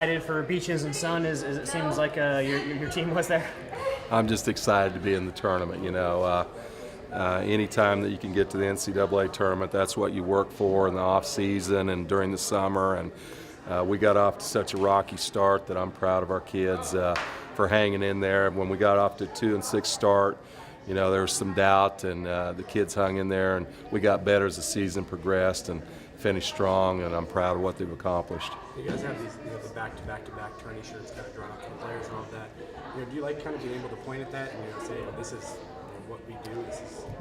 Excited for Beaches and Sun as it seems like your team was there? I'm just excited to be in the tournament. Anytime that you can get to the NCAA tournament, that's what you work for in the off season and during the summer. And we got off to such a rocky start that I'm proud of our kids for hanging in there. When we got off to a 2-6 start, there was some doubt, and the kids hung in there, and we got better as the season progressed and finished strong. And I'm proud of what they've accomplished. You guys have these, the back-to-back tourney shirts kind of drawn up for the players and all of that. Do you like kind of being able to point at that and say, this is what we do?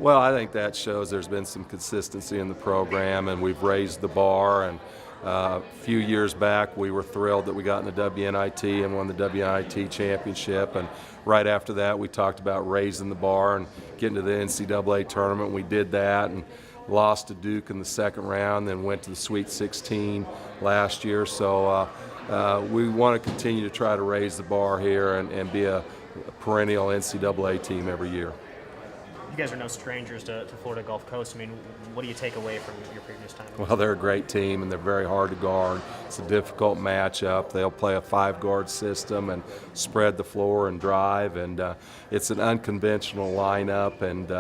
Well, I think that shows there's been some consistency in the program, and we've raised the bar. And a few years back, we were thrilled that we got in the WNIT and won the WNIT championship. And right after that, we talked about raising the bar and getting to the NCAA tournament. We did that and lost to Duke in the second round, then went to the Sweet 16 last year. So we want to continue to try to raise the bar here and be a perennial NCAA team every year. You guys are no strangers to Florida Gulf Coast. I mean, what do you take away from your previous time? Well, they're a great team, and they're very hard to guard. It's a difficult matchup. They'll play a 5-guard system and spread the floor and drive, and it's an unconventional lineup, and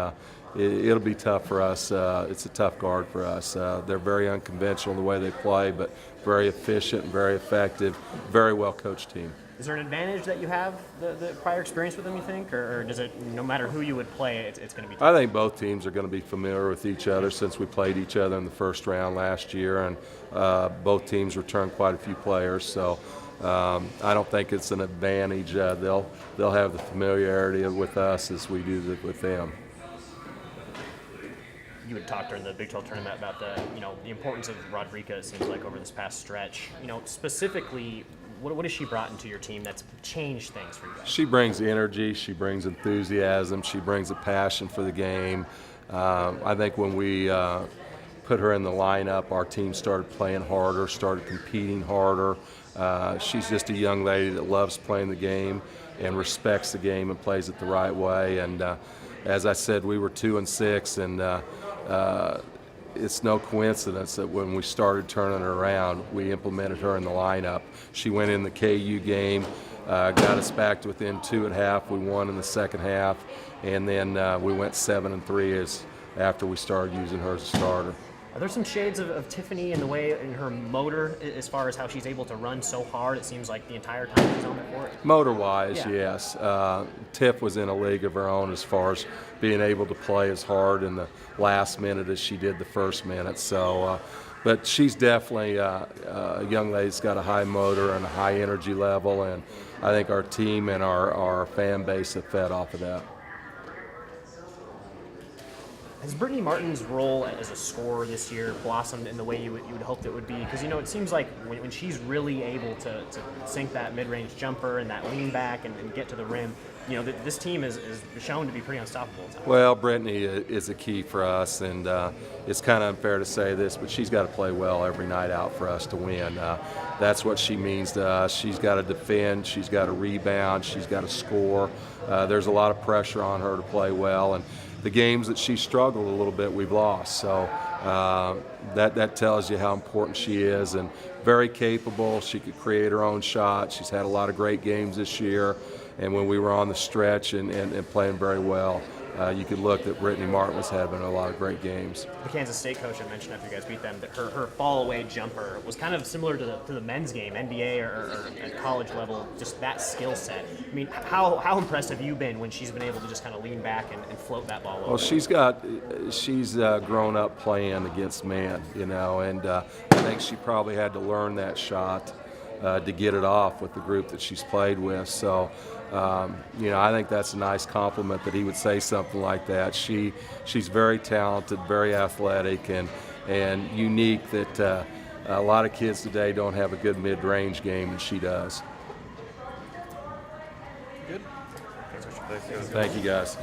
it'll be tough for us. It's a tough guard for us. They're very unconventional in the way they play, but very efficient and very effective, very well-coached team. Is there an advantage that you have the prior experience with them, you think, or does it, no matter who you would play, it's going to be tough? I think both teams are going to be familiar with each other since we played each other in the first round last year, and both teams returned quite a few players. So I don't think it's an advantage. They'll have the familiarity with us as we do with them. You had talked during the Big 12 tournament about the importance of Rodrika, it seems like, over this past stretch. Specifically, what has she brought into your team that's changed things for you guys? She brings energy, she brings enthusiasm, she brings a passion for the game. I think when we put her in the lineup, our team started playing harder, started competing harder. She's just a young lady that loves playing the game and respects the game and plays it the right way. And as I said, we were 2-6, and it's no coincidence that when we started turning her around, we implemented her in the lineup. She went in the KU game, got us back to within 2 at half. We won in the second half, and then we went 7-3 after we started using her as a starter. Are there some shades of Tiffany in the way in her motor as far as how she's able to run so hard? It seems like the entire time she's on the court. Motor-wise, yeah. Yes. Tiff was in a league of her own as far as being able to play as hard in the last minute as she did the first minute. So, but she's definitely a young lady that's got a high motor and a high energy level, and I think our team and our fan base have fed off of that. Has Brittany Martin's role as a scorer this year blossomed in the way you would hope it would be? Because it seems like when she's really able to sink that mid-range jumper and that lean back and get to the rim, this team is shown to be pretty unstoppable. Well, Brittany is a key for us, and it's kind of unfair to say this, but she's got to play well every night out for us to win. That's what she means to us. She's got to defend, she's got to rebound, she's got to score. There's a lot of pressure on her to play well, and the games that she struggled a little bit, we've lost. So that tells you how important she is, and very capable. She could create her own shot. She's had a lot of great games this year, and when we were on the stretch and playing very well, you could look that Brittany Martin was having a lot of great games. The Kansas State coach had mentioned after you guys beat them that her fall-away jumper was kind of similar to the men's game, NBA or at college level, just that skill set. I mean, how impressed have you been when she's been able to just kind of lean back and float that ball over? Well, she's grown up playing against men, and I think she probably had to learn that shot to get it off with the group that she's played with. So, I think that's a nice compliment that he would say something like that. She's very talented, very athletic, and unique that a lot of kids today don't have a good mid-range game, and she does. Good. Thank you, guys.